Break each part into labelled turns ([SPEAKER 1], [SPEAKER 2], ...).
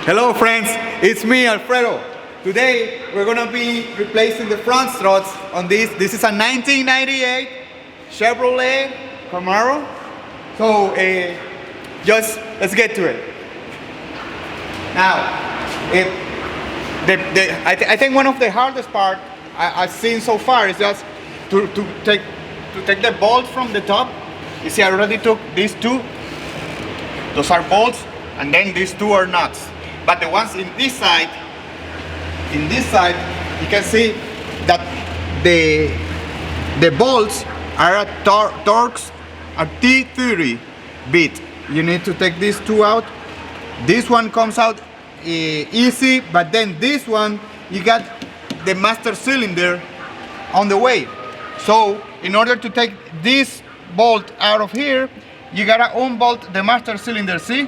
[SPEAKER 1] Hello friends, it's me Alfredo. Today we're gonna be replacing the front struts on this. This is a 1998 Chevrolet Camaro. So just let's get to it. Now, I think one of the hardest part I've seen so far is just to take the bolt from the top. You see, I already took these two. Those are bolts, and then these two are nuts. But the ones in this side, you can see that the bolts are at Torx at T30 bit. You need to take these two out. This one comes out easy, but then this one, you got the master cylinder on the way. So in order to take this bolt out of here, you gotta unbolt the master cylinder. See?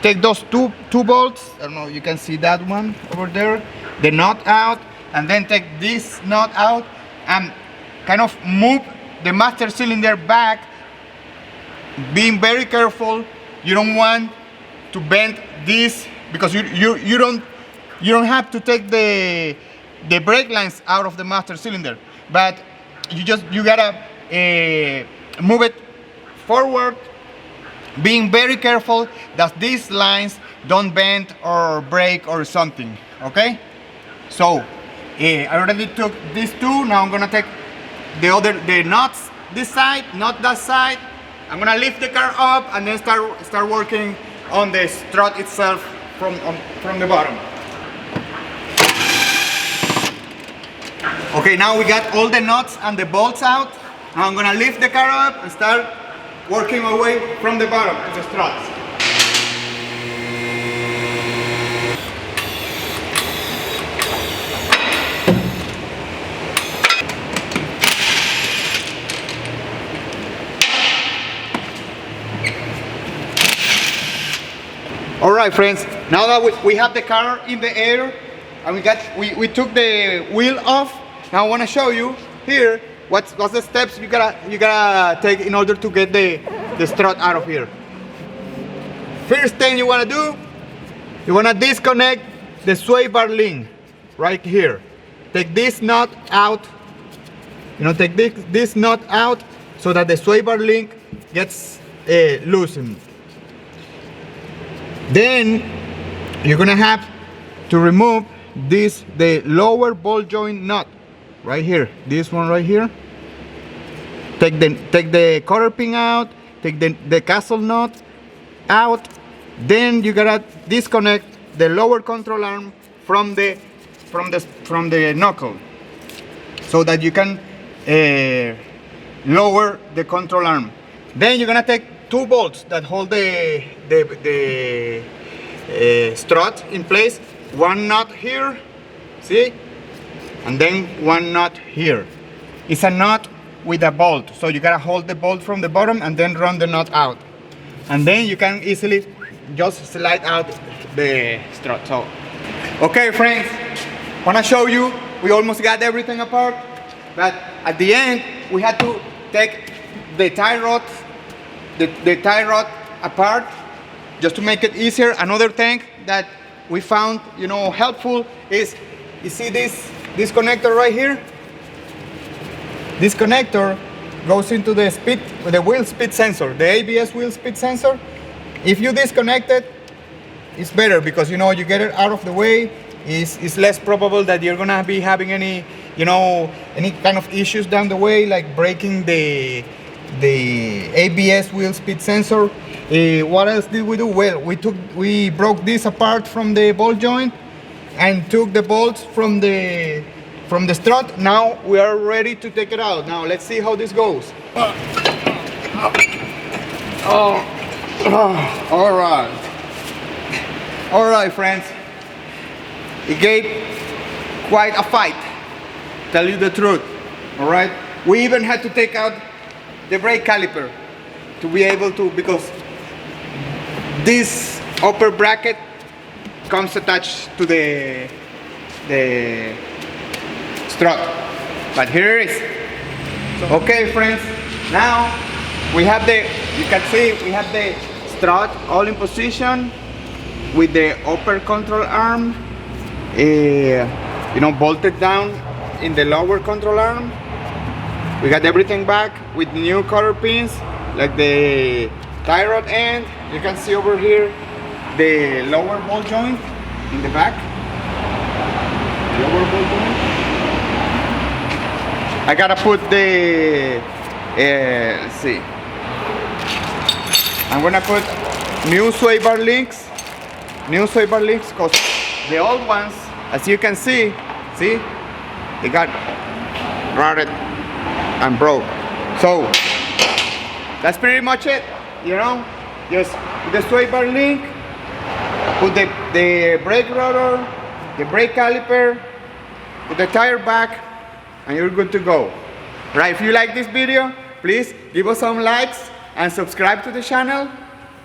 [SPEAKER 1] Take those two bolts. I don't know, you can see that one over there, the nut out, and then take this nut out and kind of move the master cylinder back, being very careful. You don't want to bend this because you don't have to take the brake lines out of the master cylinder, but you gotta move it forward, being very careful that these lines don't bend or break or something. Okay, so I already took these two. Now I'm gonna take the nuts this side, not that side. I'm gonna lift the car up and then start working on the strut itself from the bottom. Okay, now we got all the nuts and the bolts out. Now I'm gonna lift the car up and start working my way from the bottom to the struts. All right, friends, now that we have the car in the air and we took the wheel off, now I want to show you here what's the steps you gotta take in order to get the strut out of here. First thing you want to do, you want to disconnect the sway bar link right here. Take this nut out, take this nut out so that the sway bar link gets loosened. Then you're gonna have to remove the lower ball joint nut right here, this one right here. Take the cotter pin out, take the castle nut out. Then you gotta disconnect the lower control arm from the knuckle so that you can lower the control arm. Then you're gonna take two bolts that hold the strut in place. One nut here, see? And then one nut here. It's a nut with a bolt, so you gotta hold the bolt from the bottom and then run the nut out. And then you can easily just slide out the strut. So, okay friends, wanna show you, we almost got everything apart, but at the end, we had to take the tie rod, the tie rod apart just to make it easier. Another thing that we found, helpful is, you see this connector right here? This connector goes into the wheel speed sensor, the ABS wheel speed sensor. If you disconnect it, it's better because you get it out of the way. It's less probable that you're gonna be having any kind of issues down the way, like breaking the ABS wheel speed sensor. What else did we do? Well, we broke this apart from the ball joint and took the bolts from the strut. Now we are ready to take it out. Now let's see how this goes. All right, friends. It gave quite a fight, tell you the truth. All right. We even had to take out the brake caliper to be able to, because this upper bracket comes attached to the strut, but here it is. Okay friends, now we have you can see we have the strut all in position. with the upper control arm, you know, bolted down in the lower control arm. We got everything back with new cotter pins, like the tie rod end. You can see over here the lower ball joint in the back. Lower ball joint. I gotta put the, let's see. I'm gonna put new sway bar links. New sway bar links, because the old ones, as you can see, they got rotted and broke. So that's pretty much it, you know. Just put the sway bar link, put the brake rotor, the brake caliper, put the tire back, and you're good to go. Right, if you like this video, please give us some likes and subscribe to the channel.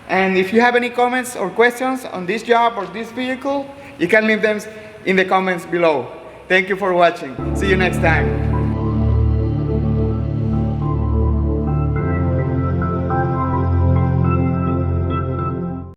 [SPEAKER 1] And if you have any comments or questions on this job or this vehicle, you can leave them in the comments below. Thank you for watching. See you next time.